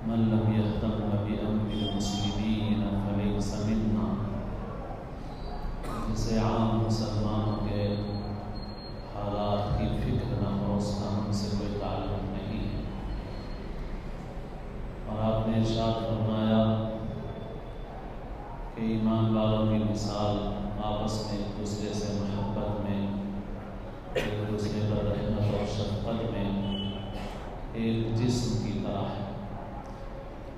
من لم يهتم بأمر المسلمين فليس منا، جسے عام مسلمانوں کے حالات کی فکر نہ ہو اس کا ہم سے کوئی تعلق نہیں ہے۔ اور آپ نے ارشاد فرمایا کہ ایمان والوں کی مثال آپس میں ایک دوسرے سے محبت میں، ایک دوسرے پر رحمت اور شفقت میں ایک جسم کی طرح ہے۔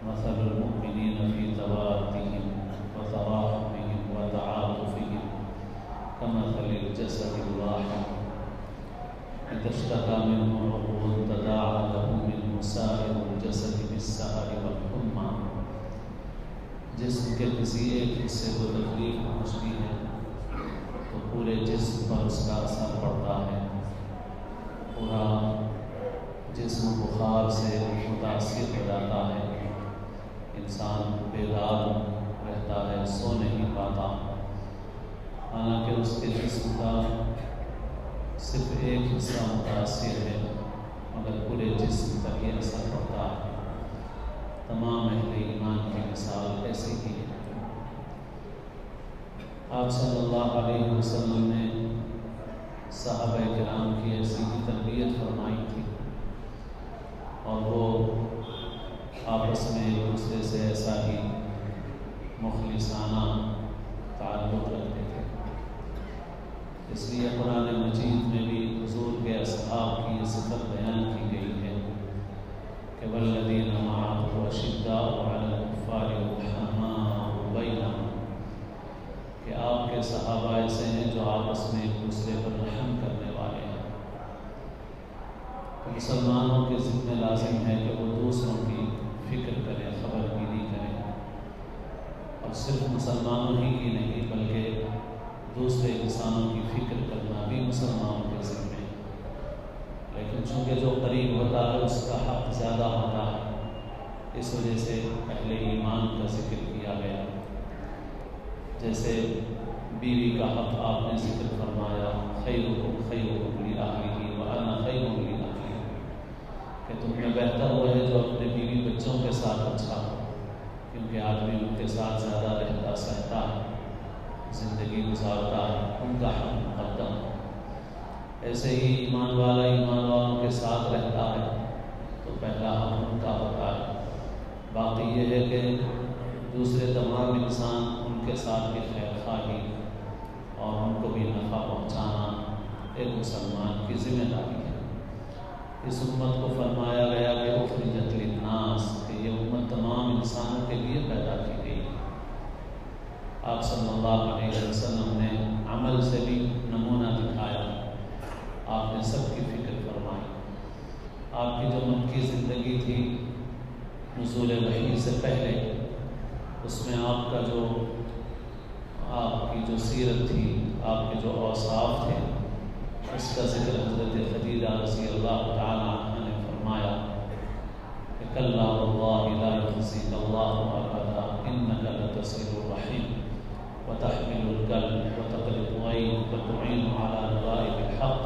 مثل المؤمنین فی توادهم وتراحمهم وتعاطفهم كمثل الجسد الواحد إذا اشتكى منه عضو تداعى له منه سائر الجسد بالسهر والحمى۔ جسم کے کسی ایک حصے کو تکلیف پہنچتی ہے تو پورے جسم پر اس کا اثر پڑتا ہے، پورا جسم بخار سے متاثر ہو جاتا ہے، انسان بیدار رہتا ہے، سو نہیں پاتا، حالانکہ اس کے جسم کا صرف ایک حصہ متاثر ہے مگر پورے جسم پر یہ اثر پڑتا ہے۔ تمام اہل ایمان کی مثال ایسی ہی ہے۔ آپ صلی اللہ علیہ وسلم نے صحابہ کرام کی ایسی ہی تربیت فرمائی تھی، اور وہ آپس میں ایک دوسرے سے ایسا ہی مخلصانہ تعلق رکھتے تھے۔ اس لیے قرآن مجید میں بھی حضور کے اصحاب کی یہ صفت بیان کی گئی ہے کہ والذین معه اشداء علی الکفار رحماء بینہم، کہ آپ کے صحابہ ایسے ہیں جو آپس میں ایک دوسرے پر رحم کرنے والے ہیں۔ تو مسلمانوں کے ذمہ لازم ہے کہ وہ دوسروں کی فکر کریں، خبر گیری کریں، اور صرف مسلمانوں ہی کی نہیں بلکہ دوسرے انسانوں کی فکر کرنا بھی مسلمانوں کے ذمہ ہے۔ لیکن چونکہ جو قریب ہوتا ہے اس کا حق زیادہ ہوتا ہے، اس وجہ سے اہل ایمان کا ذکر کیا گیا۔ جیسے بیوی کا حق آپ نے ذکر فرمایا، خیرکم خیرکم لأہلہ وأنا خیر لأہلی، کہ تم میں بہتر وہ ہے جو اپنے بیوی بچوں کے ساتھ اچھا ہو، کیونکہ آدمی ان کے ساتھ زیادہ رہتا سہتا ہے، زندگی گزارتا ہے، ان کا حق مقدم ہے۔ ایسے ہی ایمان والا ایمان والوں کے ساتھ رہتا ہے تو پہلا حق ان کا ہوتا ہے۔ باقی یہ ہے کہ دوسرے تمام انسان ان کے ساتھ بھی خیر خواہی اور ان کو بھی نفع پہنچانا ایک مسلمان کی ذمہ داری ہے۔ اس امت کو فرمایا گیا کہ اخرجت للناس، کہ یہ امت تمام انسانوں کے لیے پیدا کی گئی۔ آپ صلی اللہ علیہ وسلم نے عمل سے بھی نمونہ دکھایا، آپ نے سب کی فکر فرمائی۔ آپ کی جو مکی زندگی تھی نزول وحی سے پہلے، اس میں آپ کی جو سیرت تھی، آپ کے جو اوصاف تھے، اس کا ذکر حضرت خدیجہ رضی اللہ تعالی عنہ نے فرمایا کہ کلا واللہ لا یخزیک اللہ ابدا انک لتصل الرحم وتحمل الکلب وتقری الضیف وتعین علی نوائب الحق،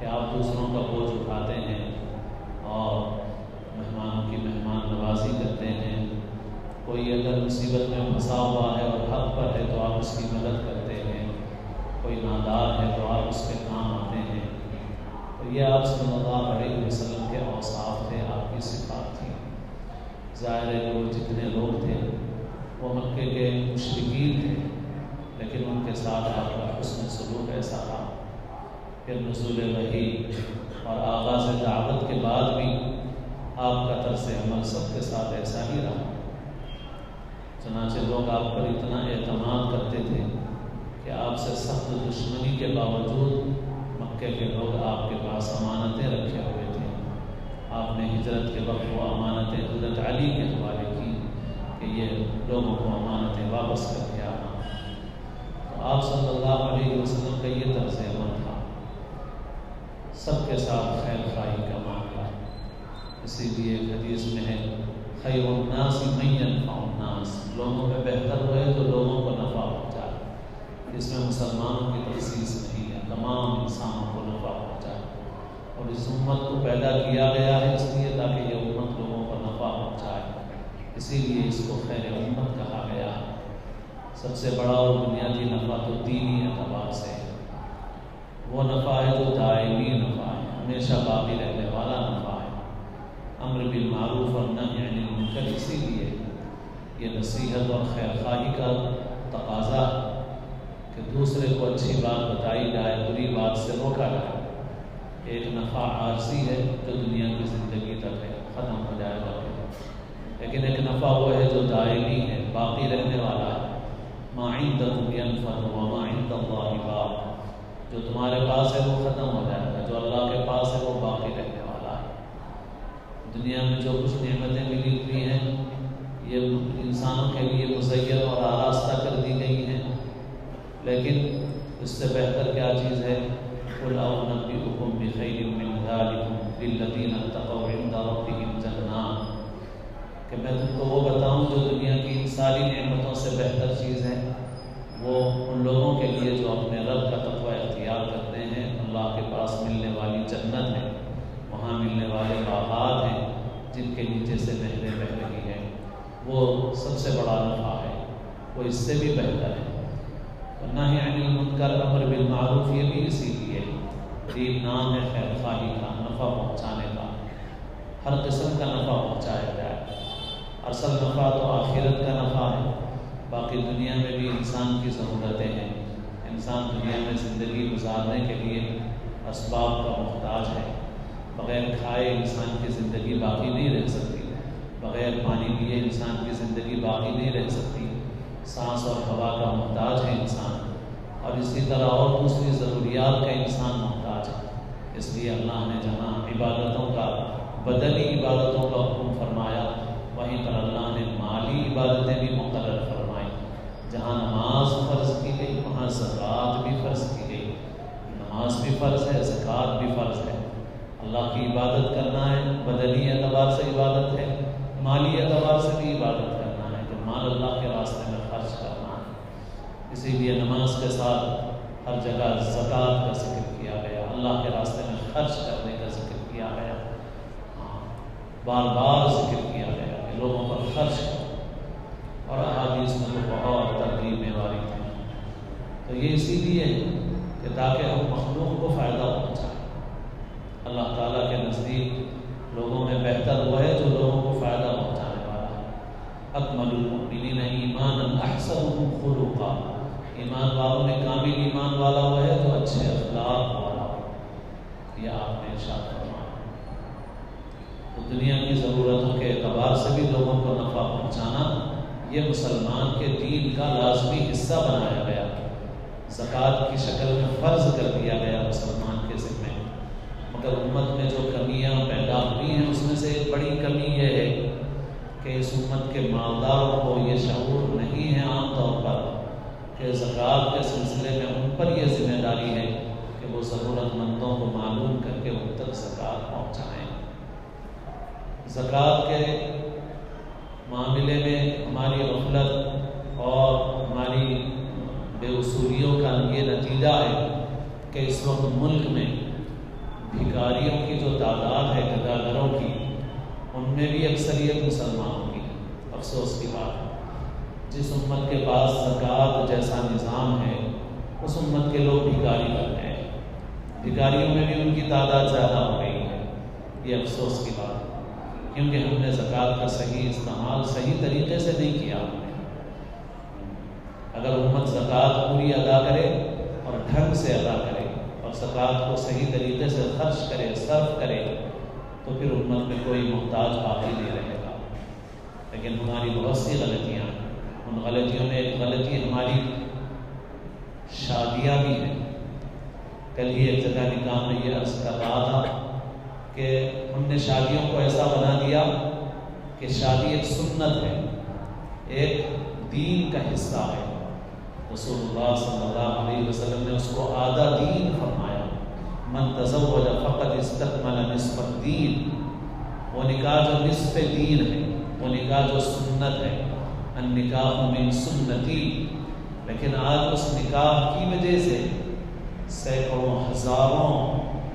کہ آپ دوسروں کا بوجھ اٹھاتے ہیں اور مہمانوں کی مہمان نوازی کرتے ہیں، کوئی اگر مصیبت میں پھنسا ہوا ہے اور حق پر ہے تو آپ اس کی مدد کرتے ہیں، کوئی نادار ہے تو آپ اس کے کام آتے ہیں۔ تو یہ آپ صلی اللہ علیہ وسلم کے اوصاف تھے، آپ کی صفات تھی۔ ظاہر ہے کہ وہ جتنے لوگ تھے وہ مکے کے مشرکین تھے، لیکن ان کے ساتھ آپ کا حسن سلوک ایسا تھا۔ پھر نزول وحی اور آغاز دعوت کے بعد بھی آپ کا طرز عمل سب کے ساتھ ایسا ہی رہا، چنانچہ لوگ آپ پر اتنا اعتماد کرتے تھے کہ آپ سے سخت دشمنی کے باوجود مکے کے لوگ آپ کے پاس امانتیں رکھے ہوئے تھے۔ آپ نے ہجرت کے وقت وہ امانتیں حضرت علی کے حوالے کی کہ یہ لوگوں کو امانتیں واپس کر کے آنا۔ تو آپ صلی اللہ علیہ وسلم کا یہ طرز عمل تھا، سب کے ساتھ خیر خواہی کا معاملہ۔ اسی لیے حدیث میں ہے خیر الناس من ينفع الناس، لوگوں میں بہتر ہوئے تو لوگوں کو نفع پہنچائے۔ اس میں مسلمانوں کی تخصیص نہیں ہے، تمام انسانوں کو نفع پہنچائے۔ اور اس امت کو پیدا کیا گیا ہے اس لیے تاکہ یہ امت لوگوں کو نفع پہنچائے۔ اسی لیے اس کو خیر امت کہا گیا۔ سب سے بڑا اور بنیادی نفع تو دینی اعتبار سے ہے، وہ نفع ہے جو دائمی نفع ہے، ہمیشہ باقی رہنے والا نفع ہے۔ امر بالمعروف اور نہی عن المنکر اسی لیے یہ نصیحت اور خیر خواہی کا تقاضا ہے کہ دوسرے کو اچھی بات بتائی جائے، بری بات سے روکا جائے۔ ایک نفع عارضی ہے جو دنیا کی زندگی تک ہے، ختم ہو جائے گا، لیکن ایک نفع وہ ہے جو دائمی ہے، باقی رہنے والا ہے۔ ما عندکم ینفد وما عند اللہ باق، جو تمہارے پاس ہے وہ ختم ہو جائے گا، جو اللہ کے پاس ہے وہ باقی رہنے والا ہے۔ دنیا میں جو کچھ نعمتیں ملی ہوئی ہیں یہ انسانوں کے لیے مزین اور آراستہ کر دی گئی ہیں، لیکن اس سے بہتر کیا چیز ہے؟ قل انبئکم بخیر من ذلکم للذین اتقوا عند ربہم جنات، کہ میں تم کو وہ بتاؤں جو دنیا کی ان ساری نعمتوں سے بہتر چیز ہے، وہ ان لوگوں کے لیے جو اپنے رب کا تقوی اختیار کرتے ہیں، اللہ کے پاس ملنے والی جنت ہے، وہاں ملنے والے باغات ہیں جن کے نیچے سے نہریں بہہ رہی ہیں، وہ سب سے بڑا نفع ہے، وہ اس سے بھی بہتر ہے۔ نہی عن المنکر، امر بالمعروف، یہ بھی اسی لیے دین نام ہے خیر خواہی کا، نفع پہنچانے کا، ہر قسم کا نفع پہنچایا جائے۔ اصل نفع تو آخرت کا نفع ہے، باقی دنیا میں بھی انسان کی ضرورتیں ہیں، انسان دنیا میں زندگی گزارنے کے لیے اسباب کا محتاج ہے، بغیر کھائے انسان کی زندگی باقی نہیں رہ سکتی، بغیر پانی پیے انسان کی زندگی باقی نہیں رہ سکتی، سانس اور ہوا کا محتاج ہے انسان، اور اسی طرح اور دوسری ضروریات کا انسان محتاج ہے۔ اس لیے اللہ نے جہاں عبادتوں کا، بدنی عبادتوں کا حکم فرمایا، وہیں پر اللہ نے مالی عبادتیں بھی مقرر فرمائی۔ جہاں نماز فرض کی گئی وہاں زکوٰۃ بھی فرض کی گئی، نماز بھی فرض ہے، زکوٰۃ بھی فرض ہے۔ اللہ کی عبادت کرنا ہے، بدنی اعتبار سے عبادت ہے، مالی اعتبار سے بھی عبادت کرنا ہے، کہ مال اللہ کے راستے میں خرچ کرنا ہے۔ اسی لیے نماز کے ساتھ ہر جگہ زکوٰۃ کا ذکر کیا گیا، اللہ کے راستے میں خرچ کرنے کا ذکر کیا گیا، بار بار ذکر کیا گیا کہ لوگوں پر خرچ کرو، اور احادیث میں تو بہت ترغیبیں وارد ہیں۔ تو یہ اسی لیے کہ تاکہ ہم مخلوق کو فائدہ پہنچائیں۔ اللہ تعالیٰ کے نزدیک لوگوں میں بہتر وہ ہے جو لوگوں کو فائدہ پہنچانے والا ہے۔ اکمل المؤمنین ایمانا احسنهم خلقا، ایمان والوں میں کامل ایمان والا وہ ہے جو اچھے اخلاق والا ہو، یہ آپ نے ارشاد فرمایا۔ تو دنیا کی ضرورتوں کے اعتبار سے بھی لوگوں کو نفع پہنچانا یہ مسلمان کے دین کا لازمی حصہ بنایا گیا، زکوٰۃ کی شکل میں فرض کر دیا گیا مسلمان کے ذمے۔ مگر امت میں جو کمیاں پیدا ہوئی ہیں اس میں سے ایک بڑی کمی یہ ہے کہ اس امت کے مالداروں کو یہ شعور نہیں ہے عام طور پر کہ زکوٰۃ کے سلسلے میں ان پر یہ ذمہ داری ہے کہ وہ ضرورت مندوں کو معلوم کر کے ان تک زکوٰۃ پہنچائیں۔ زکوٰۃ کے معاملے میں ہماری غفلت اور ہماری بے اصولیوں کا یہ نتیجہ ہے کہ اس وقت ملک میں بھکاریوں کی جو تعداد ہے، گداگروں کی، ان میں بھی اکثریت مسلمانوں کی۔ افسوس کی بات ہے، جس امت کے پاس زکوٰۃ جیسا نظام ہے اس امت کے لوگ بھکاری بن گئے ہیں، بھکاریوں میں بھی ان کی تعداد زیادہ ہو گئی ہے۔ یہ افسوس کی بات ہے، کیونکہ ہم نے زکوٰۃ کا صحیح استعمال صحیح طریقے سے نہیں کیا۔ اگر امت زکوٰۃ پوری ادا کرے اور ڈھنگ سے ادا کرے اور زکوٰۃ کو صحیح طریقے سے خرچ کرے، صرف کرے، تو پھر امت میں کوئی محتاج باقی نہیں رہے گا۔ لیکن ہماری بہت سی غلطیاں، ان غلطیوں میں ایک غلطی ہماری شادیاں بھی ہیں۔ کل ہی ایک جگہ نکاح میں یہ عرض کر رہا تھا کہ ہم نے شادیوں کو ایسا بنا دیا کہ شادی ایک سنت ہے، ایک دین کا حصہ ہے۔ رسول اللہ صلی اللہ علیہ وسلم نے اس کو آدھا دین فرمایا، من تزوج فقد استکمل نصف الدین، وہ نکاح جو نصف دین ہے، وہ نکاح جو سنت ہے، النکاح من سنتی۔ لیکن آج اس نکاح کی وجہ سے سینکڑوں ہزاروں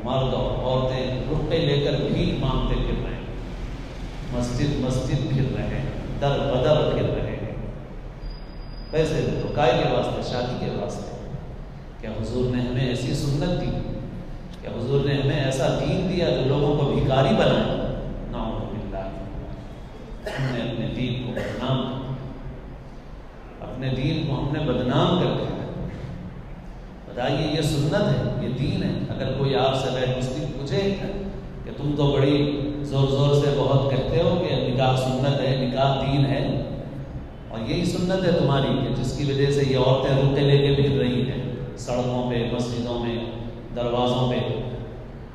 مرد اور عورتیں رقعے لے کر بھیک مانگتے پھر رہے ہیں، مسجد مسجد پھر رہے ہیں، در بدر پھر رہے ہیں، پیسے رکائے کے واسطے، شادی کے واسطے۔ کیا حضور نے ہمیں ایسی سنت دی؟ کیا حضور نے ہمیں ایسا دین دیا جو لوگوں کو بھکاری بنایا؟ نعوذ باللہ، ہم نے اپنے دین کو بدنام کیا، اپنے دین کو ہم نے بدنام کر دیا۔ بتائیے یہ سنت ہے، یہ دین ہے؟ اگر کوئی آپ سے غیر مسلم پوچھے کہ تم تو بڑی زور زور سے بہت کہتے ہو کہ نکاح سنت ہے، نکاح دین ہے، اور یہی سنت ہے تمہاری کہ جس کی وجہ سے یہ عورتیں روکے لے کے پھر رہی ہیں سڑکوں پہ، مسجدوں میں، دروازوں پہ،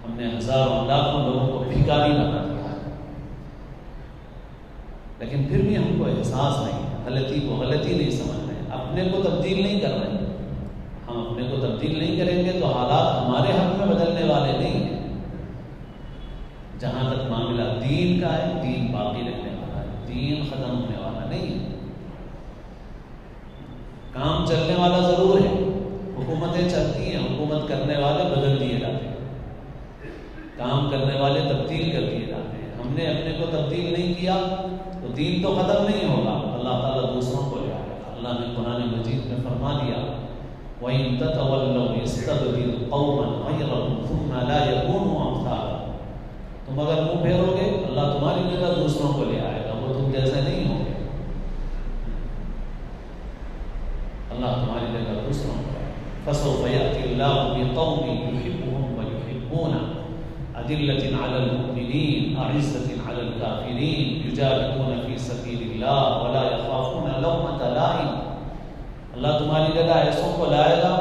ہم نے ہزاروں لاکھوں لوگوں کو بھکاری بنا دیا ہے، لیکن پھر بھی ہم کو احساس نہیں ہے، غلطی کو غلطی نہیں سمجھ رہے، اپنے کو تبدیل نہیں کر رہے۔ ہم اپنے کو تبدیل نہیں کریں گے تو حالات ہمارے حق میں بدلنے والے نہیں ہیں۔ جہاں تک معاملہ دین کا ہے، دین باقی رہنے والا ہے، دین ختم ہونے والا نہیں ہے۔ کام چلنے والا ضرور ہے، حکومتیں چلتی ہیں، حکومت کرنے والے بدل دیے جاتے ہیں، کام کرنے والے تبدیل کر دیے جاتے ہیں۔ ہم نے اپنے کو تبدیل نہیں کیا تو دین تو ختم نہیں ہوگا، اللہ تعالیٰ دوسروں کو لے آئے گا۔ اللہ نے قرآن مجید میں فرما دیا، وَإِن تَتَوَلَّوْا يَسْتَبْدِلْ قَوْمًا غَيْرَكُمْ ثُمَّ لَا يَكُونُوا أَمْثَالَكُمْ۔ تم اگر منہ پھیرو گے اللہ تمہاری جگہ دوسروں کو لے آئے گا، وہ تم جیسے نہیں ہوں گے، اللہ تمہاری جگہ دوسروں کو لے آئے گا۔ فَسَوْفَ يَأْتِي اللَّهُ بِقَوْمٍ يُحِبُّهُمْ وَيُحِبُّونَهُ أَذِلَّةٍ عَلَى الْمُؤْمِنِينَ أَعِزَّةٍ عَلَى الْكَافِرِينَ يُجَاهِدُونَ فِي سَبِيلِ اللَّهِ وَلَا يَخَافُونَ لَوْمَةَ لَائِمٍ۔ اللہ تمہاری جگہ ایسوں کو لائے گا،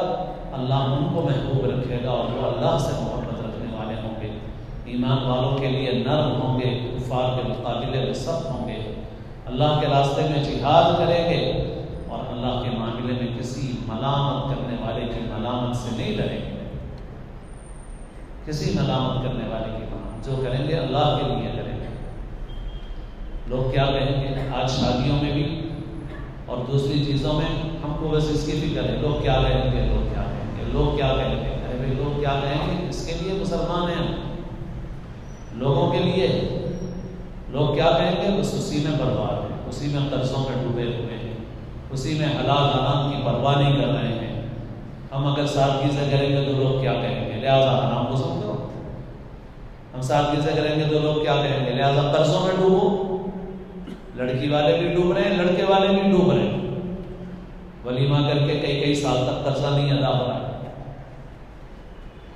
اللہ ان کو محبوب رکھے گا، اور وہ اللہ سے محبت رکھنے والے ہوں گے، ایمان والوں کے لیے نرم ہوں گے، کفار کے مقابلے میں سخت ہوں گے، اللہ کے راستے میں جہاد کریں گے، اور اللہ کے معاملے میں کسی ملامت کرنے والے کی ملامت سے نہیں ڈریں گے، کسی ملامت کرنے والے کی ملامت جو کریں گے اللہ کے لیے کریں گے۔ لوگ کیا کہیں گے؟ آج شادیوں میں بھی اور دوسری چیزوں میں ہم کو بس اس کی فکر ہے، لوگ کیا کہیں گے، لوگ کیا کہیں گے، لوگ کیا کہیں گے۔ ارے بھائی لوگ کیا کہیں گے، اس کے لیے مسلمان ہیں، لوگوں کے لیے لوگ کیا کہیں گے، بس اسی میں برباد ہیں، اسی میں قرضوں میں ڈوبے ہوئے ہیں، اسی میں حلال حرام کی پرواہ نہیں کر رہے ہیں۔ ہم اگر سادگی سے کریں گے تو لوگ کیا کہیں گے، لہٰذا حرام کو سمجھو۔ ہم سادگی سے کریں گے تو لوگ کیا کہیں گے، لہٰذا قرضوں میں ڈوبو۔ لڑکی والے بھی ڈوب رہے ہیں، لڑکے والے بھی ڈوب رہے ہیں، ولیمہ کر کے کئی سال تک قرضہ نہیں ادا ہو رہا ہے۔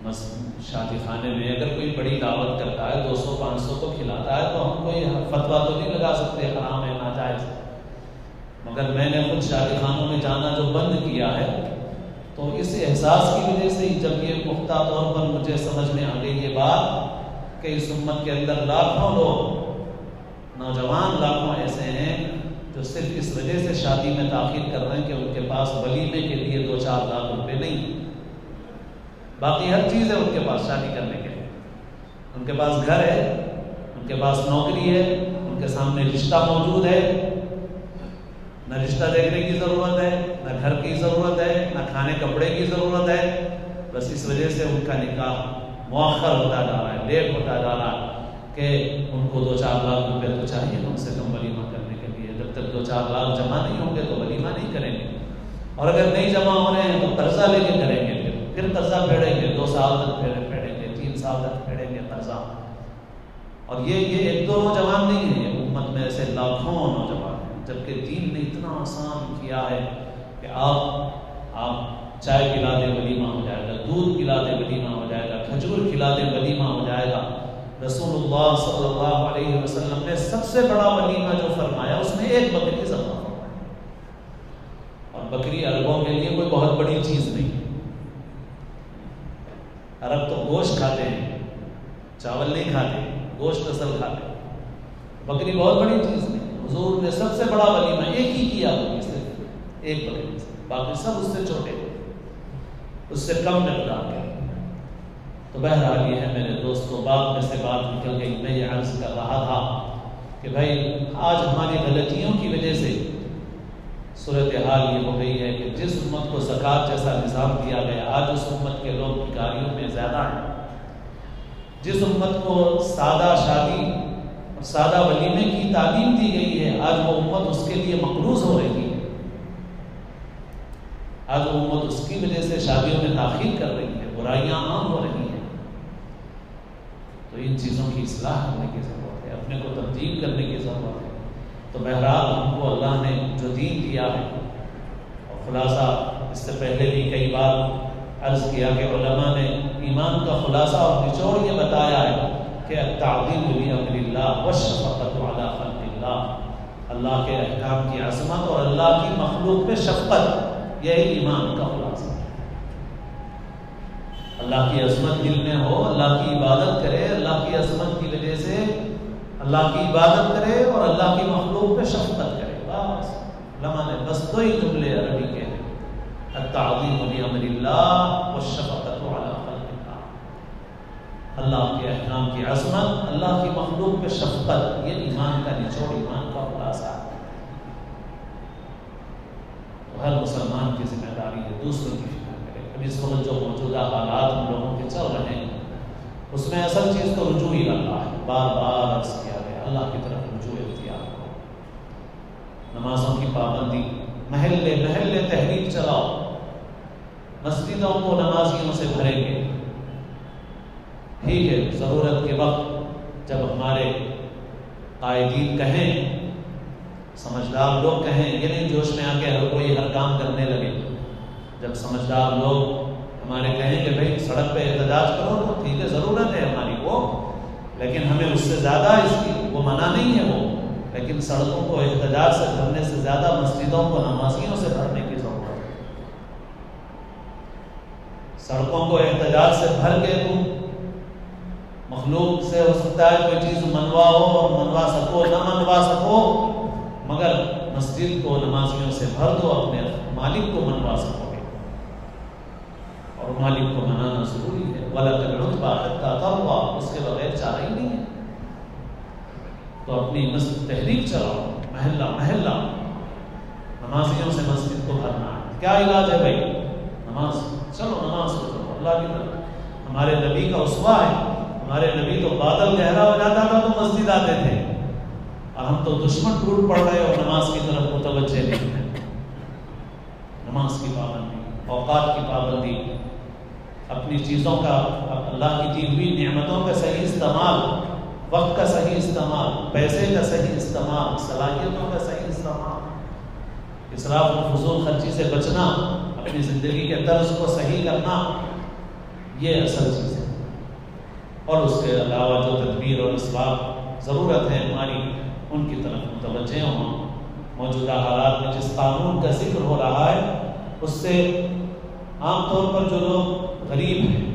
بس شادی خانے میں اگر کوئی بڑی دعوت کرتا ہے، 200-500 کو کھلاتا ہے، تو ہم کوئی فتویٰ تو نہیں لگا سکتے حرام ہے ناجائز، مگر میں نے خود شادی خانوں میں جانا جو بند کیا ہے تو اس احساس کی وجہ سے ہی، جب یہ پختہ طور پر مجھے سمجھ میں آ گئی یہ بات کہ اس امت کے اندر لاکھوں لوگ، نوجوان لاکھوں ایسے ہیں جو صرف اس وجہ سے شادی میں تاخیر کر رہے ہیں کہ ان کے پاس ولیمے کے لیے 2-4 لاکھ روپے نہیں، باقی ہر چیز ہے ان کے پاس شادی کرنے کے لیے، ان کے پاس گھر ہے، ان کے پاس نوکری ہے، ان کے سامنے رشتہ موجود ہے، نہ رشتہ دیکھنے کی ضرورت ہے، نہ گھر کی ضرورت ہے، نہ کھانے کپڑے کی ضرورت ہے، بس اس وجہ سے ان کا نکاح مؤخر ہوتا جا رہا ہے، لیٹ ہوتا جا رہا ہے کہ ان کو 2-4 لاکھ روپے تو چاہیے کم سے کم ولیمہ کرنے کے لیے۔ جب تک 2-4 لاکھ جمع نہیں ہوں گے تو ولیمہ نہیں کریں گے، اور اگر نہیں جمع ہو رہے ہیں تو قرضہ لے کے کریں گے، پھر قرضہ پھیڑیں گے، 2 سال تک پھیڑیں گے، 3 سال تک پھیڑیں گے قرضہ۔ اور یہ 1-2 نوجوان نہیں ہیں، یہ امت میں ایسے لاکھوں نوجوان ہیں، جبکہ دین نے اتنا آسان کیا ہے کہ آپ چائے پلا دیں ولیمہ ہو جائے گا، دودھ پلا دیں ولیمہ ہو جائے گا، کھجور کھلا دیں ولیمہ ہو جائے گا۔ رسول اللہ صلی اللہ علیہ وسلم نے سب سے بڑا ولیمہ جو فرمایا اس میں 1 بکری ذبح فرمایا، اور بکری عربوں کے لیے کوئی بہت بڑی چیز نہیں ہے، عرب تو گوشت کھاتے ہیں، چاول نہیں کھاتے، گوشت اصل کھاتے ہیں، بکری بہت بڑی چیز نہیں ہے۔ حضور نے سب سے بڑا ولیمہ ایک ہی کیا، صرف 1 بکری سے، باقی سب اس سے چھوٹے، اس سے کم مقدار کے۔ تو بہرحال یہ ہے میرے دوستوں، بات میں سے بات نکل گئی، میں یہ عرض کر رہا تھا کہ بھائی آج ہماری غلطیوں کی وجہ سے صورتحال یہ ہو گئی ہے کہ جس امت کو زکوٰۃ جیسا نظام دیا گیا، آج اس امت کے لوگ بھکاریوں میں زیادہ ہیں۔ جس امت کو سادہ شادی سادہ ولیمے کی تعلیم دی گئی ہے، آج وہ امت اس کے لیے مقروض ہو رہی ہے، آج وہ امت اس کی وجہ سے شادیوں میں تاخیر کر رہی ہے، برائیاں عام ہو رہی ہیں۔ تو ان چیزوں کی اصلاح کرنے کی ضرورت ہے، اپنے کو تبدیل کرنے کی ضرورت ہے۔ تو بہرحال ہم کو اللہ نے جو دین دیا ہے، اور خلاصہ اس سے پہلے بھی کئی بار عرض کیا کہ علماء نے ایمان کا خلاصہ اور نچوڑ یہ بتایا ہے کہ التعظیم بامر اللہ والشفقۃ علی خلق اللہ، اللہ کے احکام کی عظمت اور اللہ کی مخلوق پہ شفقت، یہی ایمان کا خلاصہ ہے۔ اللہ کی عظمت دل میں ہو، اللہ کی عبادت کرے، اللہ کی عظمت کی وجہ سے اللہ کی عبادت کرے اور اللہ کی مخلوق پہ شفقت کرے، بس علماء نے بس دو ہی جملے عربی کے ہیں، التعظیم بامر اللہ والشفقۃ علی خلق اللہ، اللہ کے احکام کی عظمت، اللہ کی مخلوق پہ شفقت، یہ ایمان کا نچوڑ، ایمان کا خلاصہ ہے۔ تو ہر مسلمان کی ذمہ داری ہے دوسروں کی فکر کرے۔ اب اس وقت جو موجودہ حالات ہم لوگوں کے چل رہے ہیں، اس میں اصل چیز تو رجوع اللہ ہے، بار بار عرض کیا گیا، اللہ کی طرف رجوع اختیار کرو، نمازوں کی پابندی، محلے محلے تحریک چلاؤ، مسجدوں کو نمازیوں سے بھریں گے، ٹھیک ہے، ضرورت کے وقت جب ہمارے قائدین کہیں، سمجھدار لوگ کہیں، یہ نہیں جوش میں آ کے ہر کوئی ہر کام کرنے لگے، جب سمجھدار لوگ ہمارے کہیں کہ بھائی سڑک پہ احتجاج کرو تو ٹھیک ہے، ضرورت ہے ہماری وہ، لیکن ہمیں اس سے زیادہ اس کی وہ منع نہیں ہے وہ، لیکن سڑکوں کو احتجاج سے بھرنے سے زیادہ مسجدوں کو نمازیوں سے بھرنے کی ضرورت ہے۔ سڑکوں کو احتجاج سے بھر کے تم مخلوق سے ہو سکتا ہے کوئی چیز منواؤ اور منوا سکو، نہ منوا سکو، مگر مسجد کو نمازیوں سے بھر دو، اپنے مالک کو منوا سکو گے، اور مالک کو منانا ضروری ہے، وَلَكَ الْعُتْبَى حَتَّى تَرْضَى، اس کے بغیر چارہ ہی نہیں ہے۔ تو اپنی مسجد تحریک چلاؤ، محلہ محلہ نمازیوں سے مسجد کو بھرنا ہے۔ کیا علاج ہے بھائی؟ نماز، چلو نماز کو چلو، اللہ کی طرف ہمارے نبی کا اسوہ ہے، ہمارے نبی تو بادل گہرا ہو جاتا تھا تو مسجد آتے تھے، اور ہم تو دشمن ٹوٹ پڑ رہے اور نماز کی طرف متوجہ نہیں ہیں۔ نماز کی پابندی، اوقات کی پابندی، اپنی چیزوں کا، اللہ کی دی ہوئی نعمتوں کا صحیح استعمال، وقت کا صحیح استعمال، پیسے کا صحیح استعمال، صلاحیتوں کا صحیح استعمال، اسراف و فضول خرچی سے بچنا، اپنی زندگی کے طرز کو صحیح کرنا، یہ اصل چیز ہے۔ اور اس کے علاوہ جو تدبیر اور اسباب ضرورت ہے ہماری، ان کی طرف متوجہ ہوں۔ موجودہ حالات میں جس قانون کا ذکر ہو رہا ہے، اس سے عام طور پر جو لوگ غریب ہیں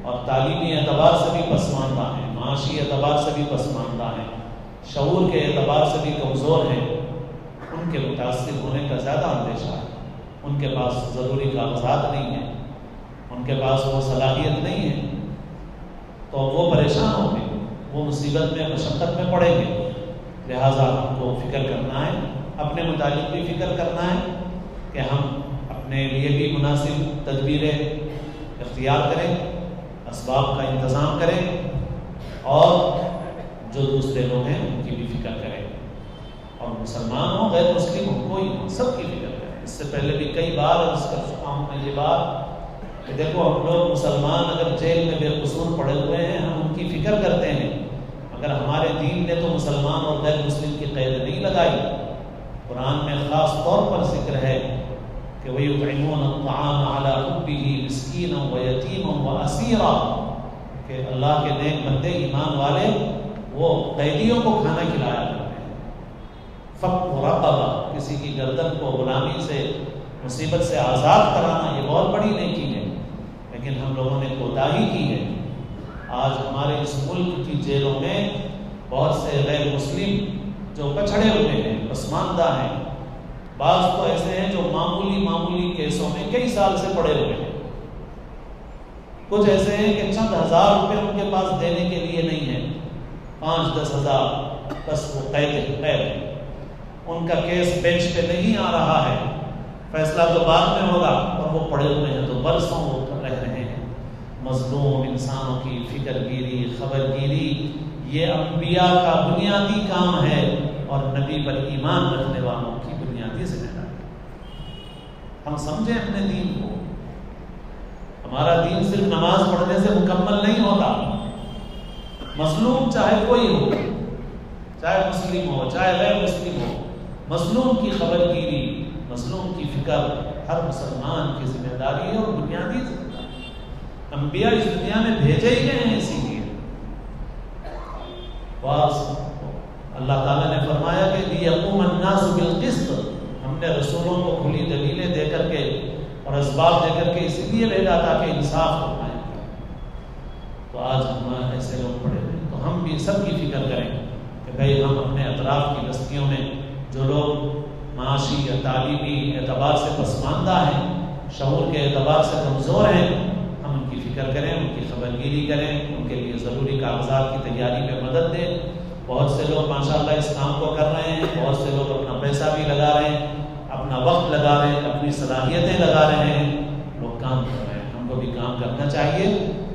اور تعلیمی اعتبار سے بھی پسماندہ ہیں، معاشی اعتبار سے بھی پسماندہ ہیں، شعور کے اعتبار سے بھی کمزور ہیں، ان کے متاثر ہونے کا زیادہ اندیشہ ہے۔ ان کے پاس ضروری کاغذات نہیں ہیں، ان کے پاس وہ صلاحیت نہیں ہے، تو وہ پریشان ہوں گے، وہ مصیبت میں، مشقت میں پڑیں گے۔ لہٰذا ہم کو فکر کرنا ہے، اپنے متعلق بھی فکر کرنا ہے کہ ہم اپنے لیے بھی مناسب تدبیریں اختیار کریں، اسباب کا انتظام کریں، اور جو دوسرے لوگ ہیں ان کی بھی فکر کریں، اور مسلمان ہوں غیر مسلم ہوں کوئی ہو، سب کی فکر کریں۔ اس سے پہلے بھی کئی بار عرض کر چکا ہوں میں یہ بات کہ دیکھو ہم لوگ مسلمان اگر جیل میں بے قصور پڑے ہوئے ہیں، ہم ان کی فکر کرتے ہیں، مگر ہمارے دین نے تو مسلمان اور غیر مسلم کی قید نہیں لگائی۔ قرآن میں خاص طور پر ذکر ہے کہ وَيُطْعِمُونَ الطَّعَامَ عَلَىٰ حُبِّهِ مِسْكِينًا وَيَتِيمًا وَأَسِيرًا، کہ اللہ کے نیک بندے ایمان والے وہ قیدیوں کو کھانا کھلایا کرتے ہیں۔ فَكُّ رَقَبَةٍ، کسی کی گردن کو غلامی سے، مصیبت سے آزاد کرانا، یہ بہت بڑی نیکی ہے، لیکن ہم لوگوں نے کوتاہی کی ہے۔ آج ہمارے اس ملک کی جیلوں میں بہت سے غیر مسلم جو پچھڑے ہوئے ہیں، پسماندہ ہیں، بعض تو ایسے ہیں جو معمولی کیسوں میں کئی سال سے پڑے ہوئے ہیں، کچھ ایسے ہیں کہ چند ہزار روپے ان کے پاس دینے کے لیے نہیں ہے، 5-10 ہزار، بس وہ قید ہے، ان کا کیس بینچ پہ نہیں آ رہا ہے، فیصلہ تو بعد میں ہوگا، اور وہ پڑے ہوئے ہیں تو برسوں وہ رہ رہے ہیں۔ مظلوم انسانوں کی فکر گیری، خبر گیری، یہ انبیاء کا بنیادی کام ہے اور نبی پر ایمان رکھنے والوں کی بنیادی ذمہ داری۔ ہم سمجھیں اپنے دین کو، ہمارا دین صرف نماز پڑھنے سے مکمل نہیں ہوتا۔ مظلوم چاہے کوئی ہو، چاہے مسلم ہو چاہے غیر مسلم ہو، مظلوم کی خبر گیری، مظلوم کی فکر ہر مسلمان کی ذمہ داری ہے اور بنیادی ذمہ داری۔ انبیاء اس دنیا میں بھیجے ہی گئے ہیں اسی لیے۔ اللہ تعالیٰ نے فرمایا کہ لِيَقُومَ النَّاسُ بِالْقِسْطِ، ہم نے رسولوں کو کھلی دلیلیں دے کر کے اور اسباب دے کر کے اس لیے بھیجا تھا کہ انصاف ہو پائے۔ تو آج ہم ایسے لوگ پڑے ہوئے، تو ہم بھی سب کی فکر کریں کہ بھائی ہم اپنے اطراف کی بستیوں میں جو لوگ معاشی یا تعلیمی اعتبار سے پسماندہ ہیں، شعور کے اعتبار سے کمزور ہیں، ہم ان کی فکر کریں، ان کی خبر گیری کریں، ان کے لیے ضروری کاغذات کی تیاری میں مدد دیں۔ بہت سے لوگ ماشاءاللہ اس کام کو کر رہے ہیں، بہت سے لوگ اپنا پیسہ بھی لگا رہے ہیں، اپنا وقت لگا رہے ہیں، اپنی صلاحیتیں لگا رہے ہیں، لوگ کام کر رہے ہیں۔ ہم کو بھی کام کرنا چاہیے۔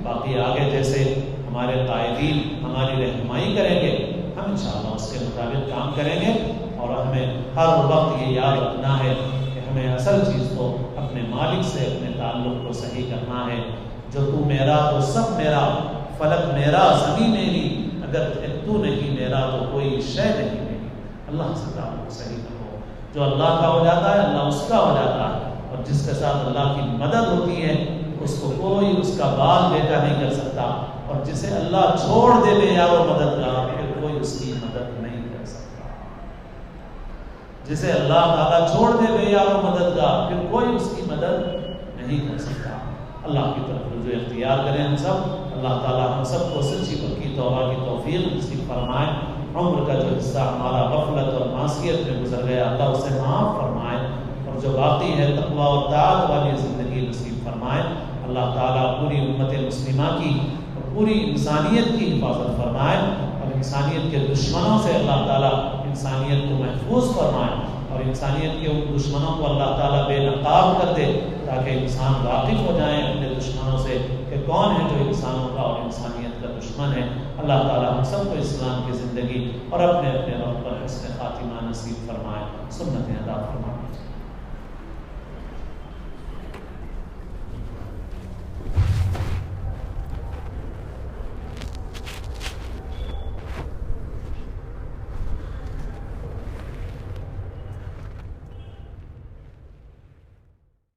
باقی آگے جیسے ہمارے قائدین ہماری رہنمائی کریں گے، ہم انشاءاللہ اس کے مطابق کام کریں گے، اور ہمیں ہر وقت یہ یاد رکھنا ہے کہ ہمیں اصل چیز کو اپنے مالک سے اپنے تعلق کو صحیح کرنا ہے۔ جو تو میرا تو سب میرا، فلک میرا زمین میری، اگر تو نہیں میرا تو کوئی شے نہیں میری۔ اللہ سے تعلق صحیح کرو۔ جو اللہ کا ہو جاتا ہے اللہ اس کا ہو جاتا ہے، اور جس کے ساتھ اللہ کی مدد ہوتی ہے اس کو کوئی اس کا بال بیٹا نہیں کر سکتا، اور جسے اللہ چھوڑ دے بے یار و مددگار پھر کوئی اس کی مدد نہیں کر سکتا۔ جسے اللہ تعالیٰ چھوڑ دے بے یار و مددگار پھر کوئی اس کی مدد نہیں کر سکتا۔ اللہ کی طرف رجوع اختیار کریں ہم سب۔ اللہ تعالیٰ ہم سب کو سچی پکی توبہ کی توفیق نصیب فرمائے۔ عمر کا جو حصہ ہمارا غفلت اور معصیت میں گزر گیا اللہ اسے معاف فرمائے، اور جو باقی ہے تقویٰ اور طاعت والی زندگی نصیب فرمائے۔ اللہ تعالیٰ پوری امت مسلمہ کی اور پوری انسانیت کی حفاظت فرمائے، اور انسانیت کے دشمنوں سے اللہ تعالیٰ انسانیت کو محفوظ فرمائے، اور انسانیت کے ان دشمنوں کو اللہ تعالیٰ بے نقاب کر دے، تاکہ انسان واقف ہو جائیں اپنے دشمنوں سے کہ کون ہے جو انسانوں کا اور انسانیت کا دشمن ہے۔ اللہ تعالیٰ ہم سب کو اسلام کی زندگی اور اپنے اپنے رب پر حسن خاتمہ نصیب فرمائے، سنتیں ادا فرمائے۔